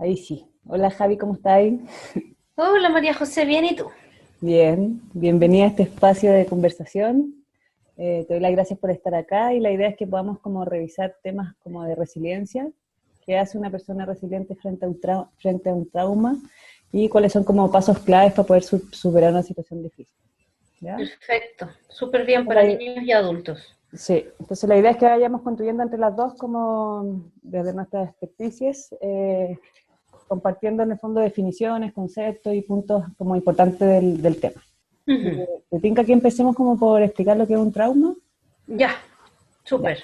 Ahí sí. Hola Javi, ¿cómo estáis? Hola María José, ¿bien y tú? Bien, bienvenida a este espacio de conversación. Te doy las gracias por estar acá y la idea es que podamos como revisar temas como de resiliencia, qué hace una persona resiliente frente a frente a un trauma y cuáles son como pasos claves para poder superar una situación difícil. ¿Ya? Perfecto, súper bien Entonces para niños y adultos. sí, entonces la idea es que vayamos construyendo entre las dos como desde nuestras experticias, compartiendo en el fondo definiciones, conceptos y puntos como importantes del tema. Ujú. ¿Te tinca que empecemos como por explicar lo que es un trauma? Ya, Ya. súper,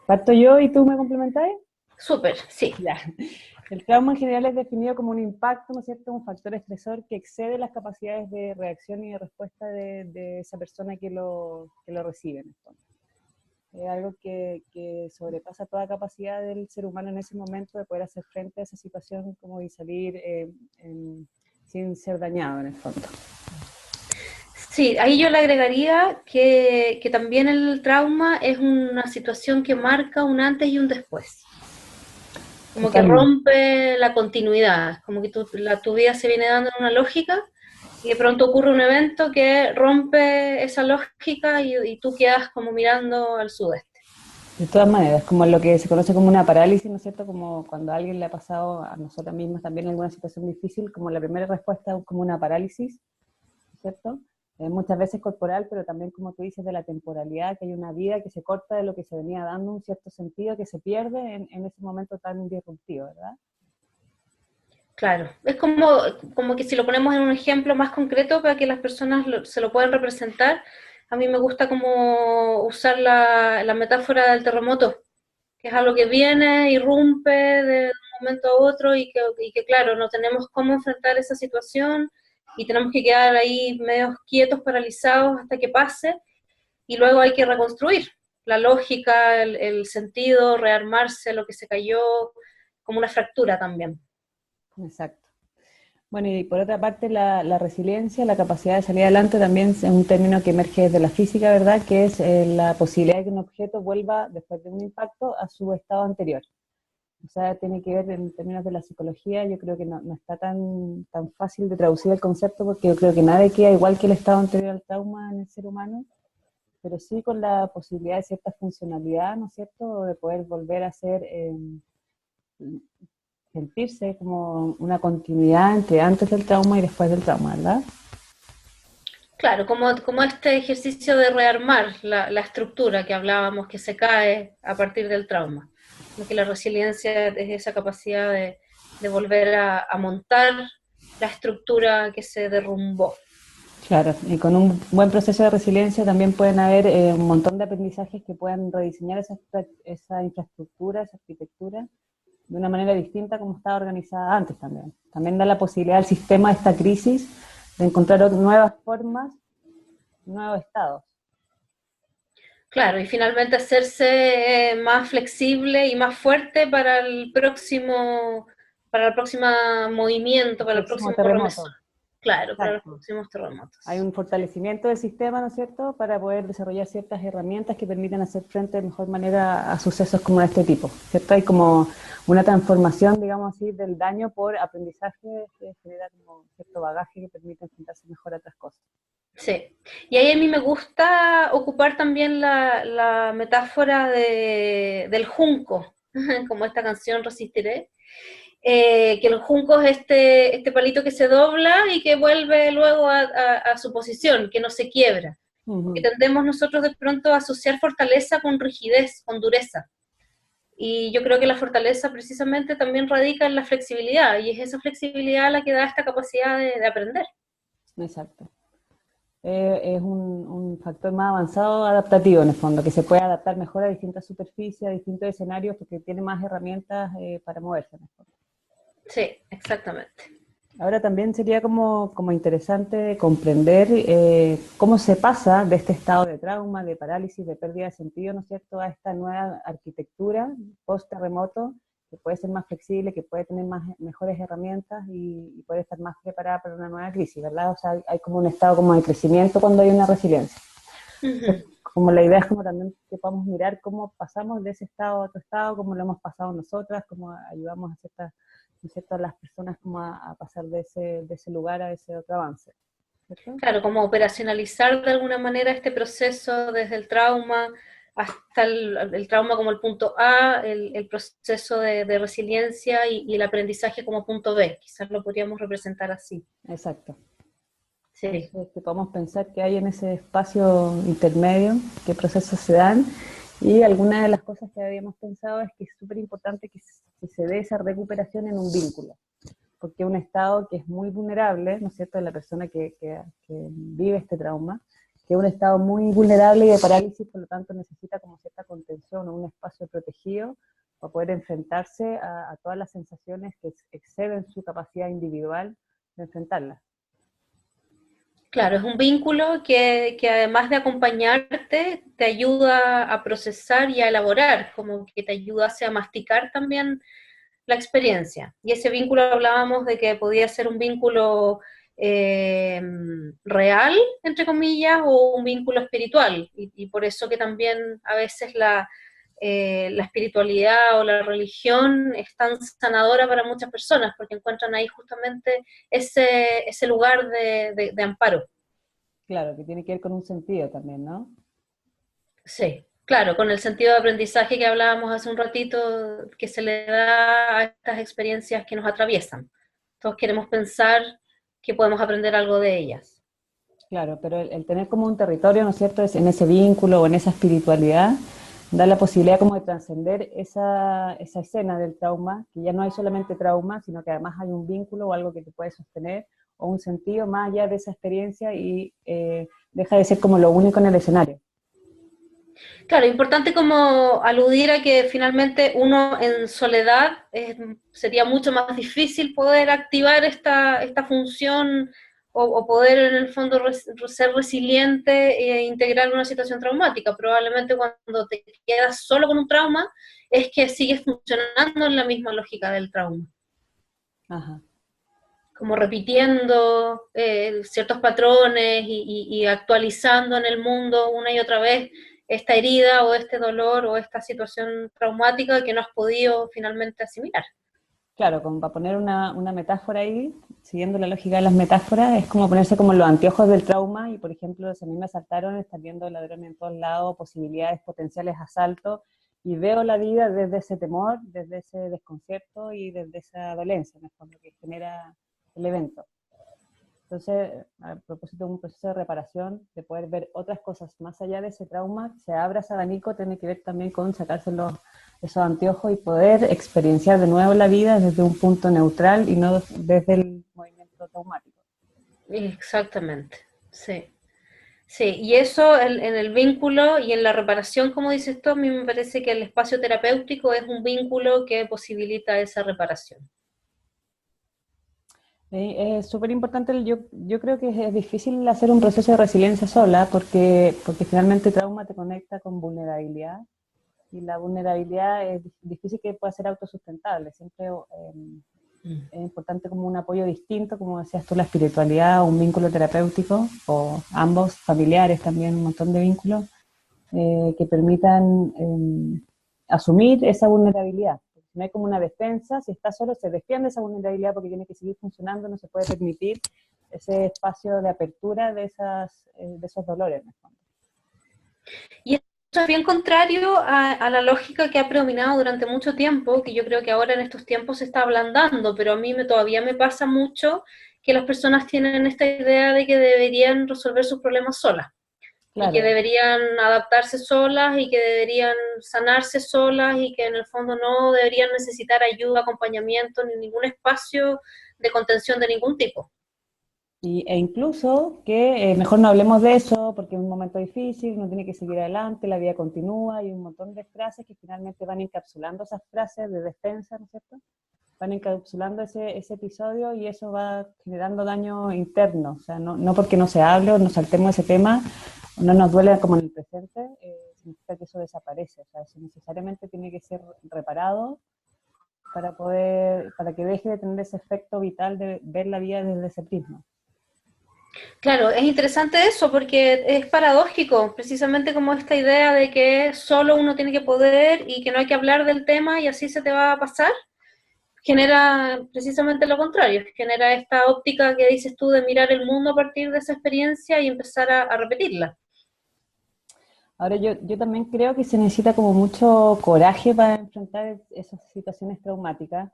¿Parto yo y tú me complementáis? súper, sí. Ya. El trauma en general es definido como un impacto, ¿no es cierto? Un factor estresor que excede las capacidades de reacción y de respuesta de esa persona que lo recibe, en el fondo. Es algo que sobrepasa toda capacidad del ser humano en ese momento de poder hacer frente a esa situación como y salir sin ser dañado, en el fondo. Sí, ahí yo le agregaría que también el trauma es una situación que marca un antes y un después. Como que Totalmente. rompe la continuidad, como que tu vida se viene dando en una lógica y de pronto ocurre un evento que rompe esa lógica y tú quedas como mirando al sudeste. De todas maneras, como lo que se conoce como una parálisis, ¿no es cierto? Como cuando a alguien le ha pasado a nosotras mismas también alguna situación difícil, como la primera respuesta es como una parálisis, ¿no es cierto? Muchas veces corporal, pero también como tú dices de la temporalidad, que hay una vida que se corta de lo que se venía dando, un cierto sentido que se pierde en ese momento tan disruptivo, ¿verdad? Claro, es como que si lo ponemos en un ejemplo más concreto para que las personas se lo puedan representar, a mí me gusta como usar la metáfora del terremoto, que es algo que viene, irrumpe de un momento a otro y que claro, no tenemos cómo enfrentar esa situación y tenemos que quedar ahí medios quietos, paralizados hasta que pase y luego hay que reconstruir la lógica, el sentido, rearmarse lo que se cayó, como una fractura también. Exacto. Bueno, y por otra parte, la resiliencia, la capacidad de salir adelante también es un término que emerge desde la física, ¿verdad? Que es la posibilidad de que un objeto vuelva, después de un impacto, a su estado anterior. O sea, tiene que ver en términos de la psicología, yo creo que no está tan fácil de traducir el concepto porque yo creo que nada queda igual que el estado anterior al trauma en el ser humano, pero sí con la posibilidad de cierta funcionalidad, ¿no es cierto? De poder volver a ser, sentirse como una continuidad entre antes del trauma y después del trauma, ¿verdad? Claro, como este ejercicio de rearmar la estructura que hablábamos que se cae a partir del trauma. Lo que la resiliencia es esa capacidad de volver a montar la estructura que se derrumbó. Claro, y con un buen proceso de resiliencia también pueden haber un montón de aprendizajes que puedan rediseñar esa infraestructura, esa arquitectura, de una manera distinta como estaba organizada antes también. También da la posibilidad al sistema de esta crisis de encontrar nuevas formas, nuevos estados. Claro, y finalmente hacerse más flexible y más fuerte para el próximo movimiento, El para el próximo próximo remesón. terremoto. Claro, para los Exacto. próximos Hay terremotos. un fortalecimiento del sistema, ¿no es cierto?, para poder desarrollar ciertas herramientas que permitan hacer frente de mejor manera a sucesos como este tipo, ¿cierto? Hay como una transformación, digamos así, del daño por aprendizaje que genera como cierto bagaje que permite enfrentarse mejor a otras cosas. Sí, y ahí a mí me gusta ocupar también la metáfora del junco, como esta canción Resistiré, que el junco es este palito que se dobla y que vuelve luego a su posición, que no se quiebra, porque Ujú. tendemos nosotros de pronto a asociar fortaleza con rigidez, con dureza, y yo creo que la fortaleza precisamente también radica en la flexibilidad, y es esa flexibilidad la que da esta capacidad de aprender. Exacto. Es un factor más avanzado adaptativo en el fondo, que se puede adaptar mejor a distintas superficies, a distintos escenarios, porque tiene más herramientas para moverse en el fondo. Sí, exactamente. Ahora también sería como interesante comprender cómo se pasa de este estado de trauma, de parálisis, de pérdida de sentido, ¿no es cierto?, a esta nueva arquitectura post-terremoto, que puede ser más flexible, que puede tener mejores herramientas y puede estar más preparada para una nueva crisis, ¿verdad? O sea, hay como un estado como de crecimiento cuando hay una resiliencia. Ujú. Como la idea es como también que podamos mirar cómo pasamos de ese estado a otro estado, cómo lo hemos pasado nosotras, cómo ayudamos a ciertas, ¿no es cierto?, a las personas como a pasar de ese lugar a ese otro avance, ¿cierto? Claro, como operacionalizar de alguna manera este proceso desde el trauma hasta el trauma como el punto A, el proceso de resiliencia y el aprendizaje como punto B. Quizás lo podríamos representar así. Exacto. Sí. Entonces, que podamos pensar que hay en ese espacio intermedio, qué procesos se dan, y alguna de las cosas que habíamos pensado es que es súper importante que se dé esa recuperación en un vínculo, porque es un estado que es muy vulnerable, ¿no es cierto?, de la persona que vive este trauma, que es un estado muy vulnerable y de parálisis, por lo tanto necesita como cierta contención o un espacio protegido para poder enfrentarse a todas las sensaciones que exceden su capacidad individual de enfrentarlas. Claro, es un vínculo que además de acompañarte, te ayuda a procesar y a elaborar, como que te ayuda a masticar también la experiencia. Y ese vínculo hablábamos de que podía ser un vínculo real, entre comillas, o un vínculo espiritual. Y por eso que también a veces la espiritualidad o la religión es tan sanadora para muchas personas, porque encuentran ahí justamente ese lugar de amparo. Claro, que tiene que ver con un sentido también, ¿no? Sí, claro, con el sentido de aprendizaje que hablábamos hace un ratito, que se le da a estas experiencias que nos atraviesan. Todos queremos pensar que podemos aprender algo de ellas. Claro, pero el tener como un territorio, ¿no es cierto?, es en ese vínculo o en esa espiritualidad, da la posibilidad como de trascender esa escena del trauma, que ya no hay solamente trauma, sino que además hay un vínculo o algo que te puede sostener, o un sentido más allá de esa experiencia y deja de ser como lo único en el escenario. Claro, importante como aludir a que finalmente uno en soledad sería mucho más difícil poder activar esta función o poder en el fondo ser resiliente e integrar una situación traumática. Probablemente cuando te quedas solo con un trauma es que sigues funcionando en la misma lógica del trauma, Ajá. como repitiendo ciertos patrones y actualizando en el mundo una y otra vez esta herida o este dolor o esta situación traumática que no has podido finalmente asimilar. Claro, como para poner una metáfora ahí, siguiendo la lógica de las metáforas, es como ponerse como los anteojos del trauma y, por ejemplo, si a mí me asaltaron, estar viendo ladrones en todos lados, posibilidades potenciales asaltos, y veo la vida desde ese temor, desde ese desconcierto y desde esa dolencia, en el fondo, que genera el evento. Entonces, a propósito de un proceso de reparación, de poder ver otras cosas más allá de ese trauma, se abra ese abanico, tiene que ver también con sacarse esos anteojos y poder experienciar de nuevo la vida desde un punto neutral y no desde el movimiento traumático. Exactamente, sí. Sí, y eso en el vínculo y en la reparación, como dices tú, a mí me parece que el espacio terapéutico es un vínculo que posibilita esa reparación. Es súper importante, yo creo que es difícil hacer un proceso de resiliencia sola porque finalmente el trauma te conecta con vulnerabilidad y la vulnerabilidad es difícil que pueda ser autosustentable. Siempre es importante como un apoyo distinto, como decías tú, la espiritualidad o un vínculo terapéutico, o ambos, familiares también, un montón de vínculos que permitan asumir esa vulnerabilidad. No hay como una defensa, si está solo se defiende esa vulnerabilidad porque tiene que seguir funcionando, no se puede permitir ese espacio de apertura de esos dolores. En el fondo. Y eso es bien contrario a la lógica que ha predominado durante mucho tiempo, que yo creo que ahora en estos tiempos se está ablandando, pero a mí todavía me pasa mucho que las personas tienen esta idea de que deberían resolver sus problemas solas y que Claro, deberían adaptarse solas y que deberían sanarse solas y que en el fondo no deberían necesitar ayuda, acompañamiento ni ningún espacio de contención de ningún tipo. e incluso que mejor no hablemos de eso porque es un momento difícil, uno tiene que seguir adelante, la vida continúa y un montón de frases que finalmente van encapsulando esas frases de defensa, ¿no es cierto? Van encapsulando ese episodio y eso va generando daño interno, o sea, no porque no se hable o nos saltemos ese tema, o no nos duele como en el presente, significa que eso desaparece, o sea, eso necesariamente tiene que ser reparado para que deje de tener ese efecto vital de ver la vida desde ese prisma. Claro, es interesante eso porque es paradójico, precisamente como esta idea de que solo uno tiene que poder y que no hay que hablar del tema y así se te va a pasar, genera precisamente lo contrario, genera esta óptica que dices tú de mirar el mundo a partir de esa experiencia y empezar a repetirla. Ahora yo también creo que se necesita como mucho coraje para enfrentar esas situaciones traumáticas.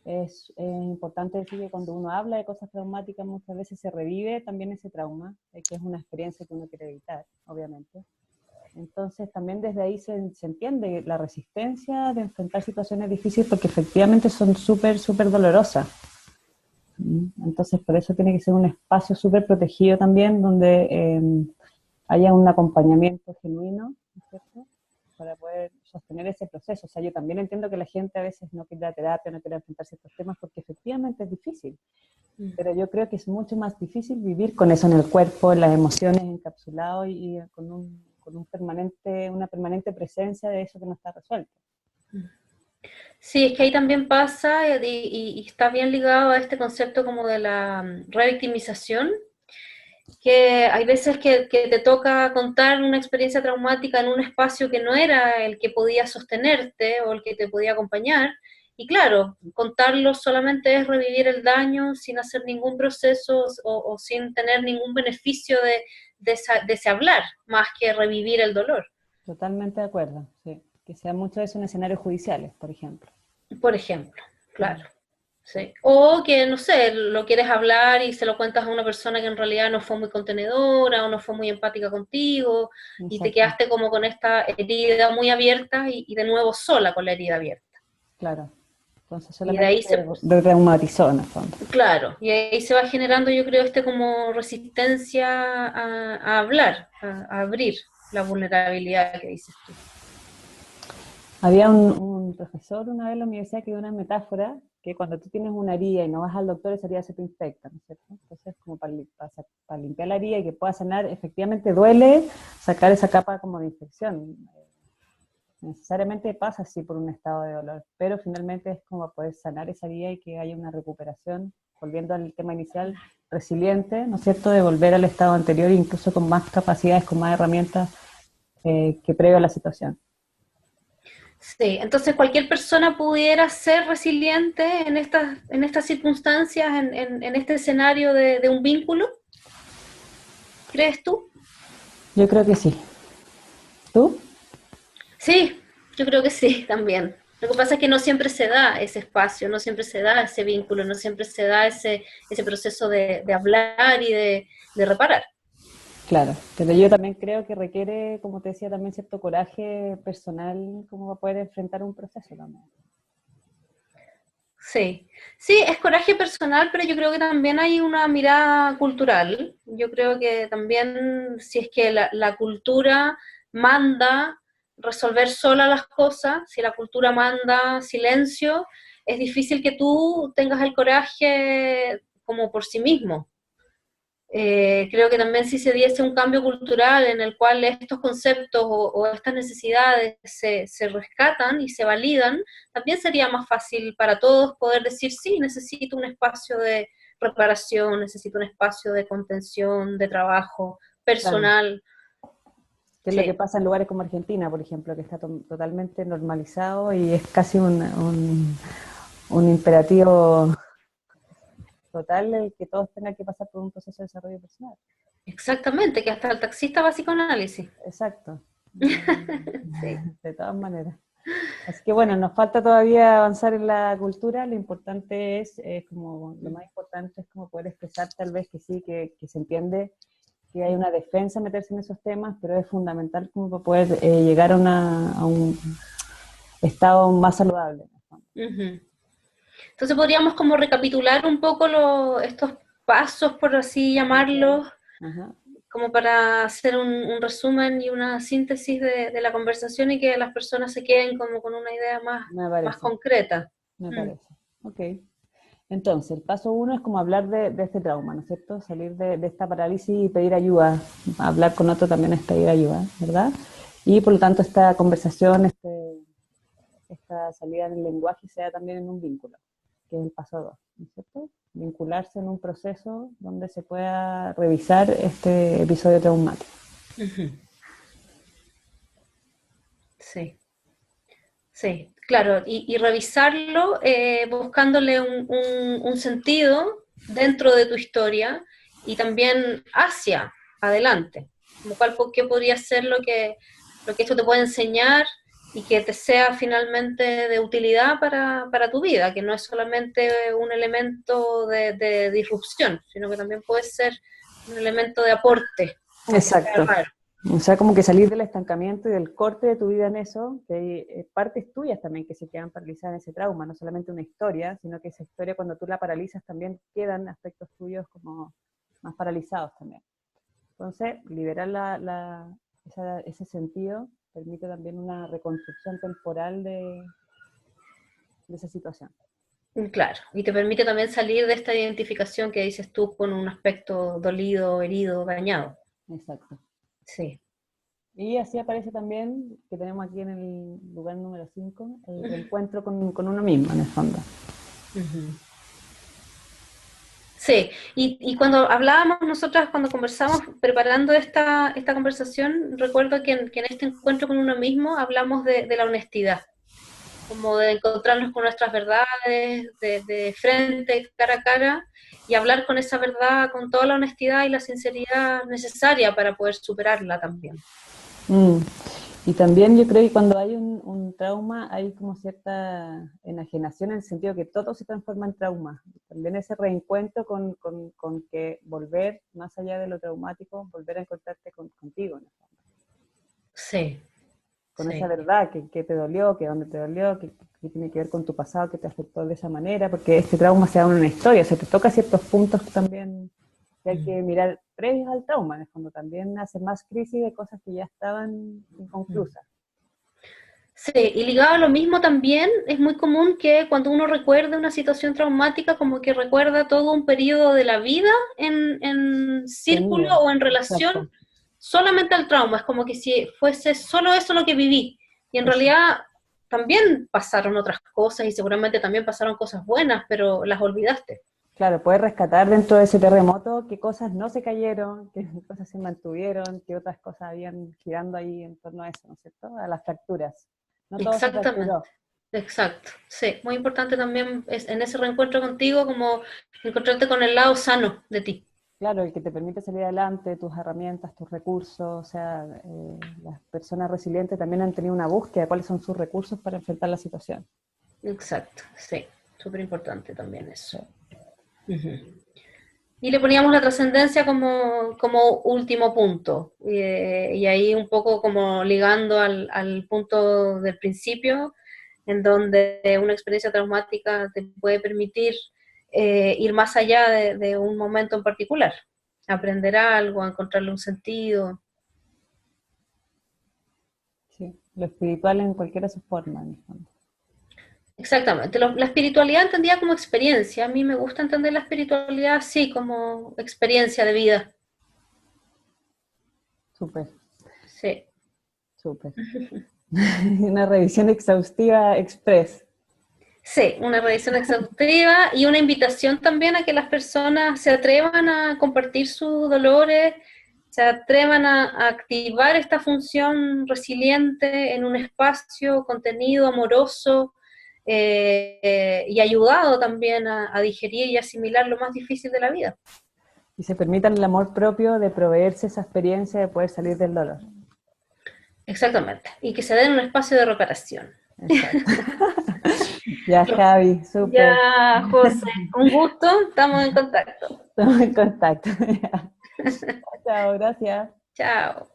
Es importante decir que cuando uno habla de cosas traumáticas muchas veces se revive también ese trauma, que es una experiencia que uno quiere evitar, obviamente. Entonces también desde ahí se entiende la resistencia de enfrentar situaciones difíciles porque efectivamente son súper, súper dolorosas. Entonces por eso tiene que ser un espacio súper protegido también donde haya un acompañamiento genuino, ¿no es cierto?, para poder sostener ese proceso. O sea, yo también entiendo que la gente a veces no quiere la terapia, no quiere enfrentarse a estos temas porque efectivamente es difícil, pero yo creo que es mucho más difícil vivir con eso en el cuerpo, en las emociones encapsulado y con una permanente presencia de eso que no está resuelto. Sí, es que ahí también pasa y está bien ligado a este concepto como de la revictimización, que hay veces que te toca contar una experiencia traumática en un espacio que no era el que podía sostenerte o el que te podía acompañar. Y claro, contarlo solamente es revivir el daño sin hacer ningún proceso o sin tener ningún beneficio de ese hablar, más que revivir el dolor. Totalmente de acuerdo, sí. Que sea mucho eso en escenarios judiciales, por ejemplo. Por ejemplo, claro. Mm. Sí. O que, no sé, lo quieres hablar y se lo cuentas a una persona que en realidad no fue muy contenedora o no fue muy empática contigo y te Exacto, quedaste como con esta herida muy abierta y de nuevo sola con la herida abierta. claro. Entonces Y de solamente ahí se, te traumatizó en el fondo. claro, y ahí se va generando yo creo este como resistencia a hablar, a abrir la vulnerabilidad que dices tú. Había un profesor una vez en la universidad que dio una metáfora que cuando tú tienes una herida y no vas al doctor, esa herida se te infecta, ¿no es cierto? Entonces, como para limpiar la herida y que pueda sanar, efectivamente duele sacar esa capa como de infección. Necesariamente pasa así por un estado de dolor, pero finalmente es como poder sanar esa herida y que haya una recuperación, volviendo al tema inicial, resiliente, ¿no es cierto?, de volver al estado anterior, incluso con más capacidades, con más herramientas que previo a la situación. Sí, entonces cualquier persona pudiera ser resiliente en estas circunstancias, en este escenario de un vínculo, ¿crees tú? Yo creo que sí. ¿Tú? Sí, yo creo que sí, también. Lo que pasa es que no siempre se da ese espacio, no siempre se da ese vínculo, no siempre se da ese proceso de hablar y de reparar. Claro, pero yo también creo que requiere, como te decía, también cierto coraje personal como para poder enfrentar un proceso también. Sí, sí, es coraje personal, pero yo creo que también hay una mirada cultural. Yo creo que también si es que la cultura manda resolver sola las cosas, si la cultura manda silencio, es difícil que tú tengas el coraje como por sí mismo. Creo que también si se diese un cambio cultural en el cual estos conceptos o estas necesidades se rescatan y se validan, también sería más fácil para todos poder decir, sí, necesito un espacio de reparación, necesito un espacio de contención, de trabajo Claro, personal. que es lo que Sí, pasa en lugares como Argentina, por ejemplo, que está totalmente normalizado y es casi un imperativo total el que todos tengan que pasar por un proceso de desarrollo personal. exactamente, que hasta el taxista va a psicoanálisis. Exacto, Sí. de todas maneras. Así que bueno, nos falta todavía avanzar en la cultura, lo importante es, como, lo más importante es como poder expresar tal vez que sí, que se entiende que hay una defensa meterse en esos temas, pero es fundamental como para poder llegar a un estado más saludable. Uh-huh. Entonces podríamos como recapitular un poco estos pasos, por así Okay. llamarlos, Ajá. como para hacer un resumen y una síntesis de la conversación y que las personas se queden como con una idea Me más parece, concreta. me Mm. parece. Ok. Entonces, el paso uno es como hablar de este trauma, ¿no es cierto? Salir de esta parálisis y pedir ayuda. Hablar con otro también es pedir ayuda, ¿verdad? Y por lo tanto esta conversación, esta salida en el lenguaje sea también en un vínculo. que es el paso 2, ¿no es cierto? Vincularse en un proceso donde se pueda revisar este episodio traumático. Ujú. Sí, sí, claro, y revisarlo buscándole un sentido dentro de tu historia y también hacia adelante, como qué podría ser lo que esto te puede enseñar y que te sea finalmente de utilidad para tu vida, que no es solamente un elemento de disrupción, sino que también puede ser un elemento de aporte, aunque sea Exacto. raro. O sea, como que salir del estancamiento y del corte de tu vida en eso, que hay partes tuyas también que se quedan paralizadas en ese trauma, no solamente una historia, sino que esa historia cuando tú la paralizas también quedan aspectos tuyos como más paralizados también. Entonces, liberar ese sentido permite también una reconstrucción temporal de esa situación. Claro, y te permite también salir de esta identificación que dices tú con un aspecto dolido, herido, dañado. Exacto. Sí. Y así aparece también, que tenemos aquí en el lugar número 5, el reencuentro con uno mismo, en el fondo. Uh-huh. Sí, y cuando hablábamos nosotras, cuando conversamos, preparando esta conversación, recuerdo que en este encuentro con uno mismo hablamos de la honestidad, como de encontrarnos con nuestras verdades, de frente, cara a cara, y hablar con esa verdad, con toda la honestidad y la sinceridad necesaria para poder superarla también. Mm. Y también yo creo que cuando hay un trauma hay como cierta enajenación en el sentido que todo se transforma en trauma. También ese reencuentro con que volver, más allá de lo traumático, volver a encontrarte contigo, ¿no? Sí, Con esa sí. verdad que te dolió, que dónde te dolió, que tiene que ver con tu pasado, que te afectó de esa manera, porque este trauma se da en una historia, se te toca ciertos puntos también que hay que mirar previos al trauma, en el fondo también hace más crisis de cosas que ya estaban inconclusas. Sí, y ligado a lo mismo también, es muy común que cuando uno recuerda una situación traumática, como que recuerda todo un periodo de la vida en círculo Seguido, o en relación exacto. solamente al trauma. Es como que si fuese solo eso lo que viví. Y en Eso. realidad también pasaron otras cosas y seguramente también pasaron cosas buenas, pero las olvidaste. Claro, puedes rescatar dentro de ese terremoto qué cosas no se cayeron, qué cosas se mantuvieron, qué otras cosas habían girando ahí en torno a eso, ¿no es cierto? A las fracturas. No todo se Exactamente. fracturó. Exacto, sí, muy importante también es en ese reencuentro contigo como encontrarte con el lado sano de ti. Claro, el que te permite salir adelante, tus herramientas, tus recursos, o sea, las personas resilientes también han tenido una búsqueda de cuáles son sus recursos para enfrentar la situación. Exacto, sí, súper importante también eso. Sí. Uh-huh. Y le poníamos la trascendencia como último punto, y ahí un poco como ligando al punto del principio, en donde una experiencia traumática te puede permitir ir más allá de un momento en particular, aprender algo, encontrarle un sentido. Sí, lo espiritual en cualquiera de sus formas, en el fondo. Exactamente. La espiritualidad entendida como experiencia. A mí me gusta entender la espiritualidad así, como experiencia de vida. Súper, Sí. súper. Una revisión exhaustiva express. Sí, una revisión exhaustiva y una invitación también a que las personas se atrevan a compartir sus dolores, se atrevan a activar esta función resiliente en un espacio contenido, amoroso, y ayudado también a digerir y asimilar lo más difícil de la vida. Y se permitan el amor propio de proveerse esa experiencia de poder salir del dolor. Exactamente. Y que se den un espacio de reparación. Exacto. Ya, Javi, súper. Ya, José, un gusto, estamos en contacto. Estamos en contacto. Chao, gracias. Chao.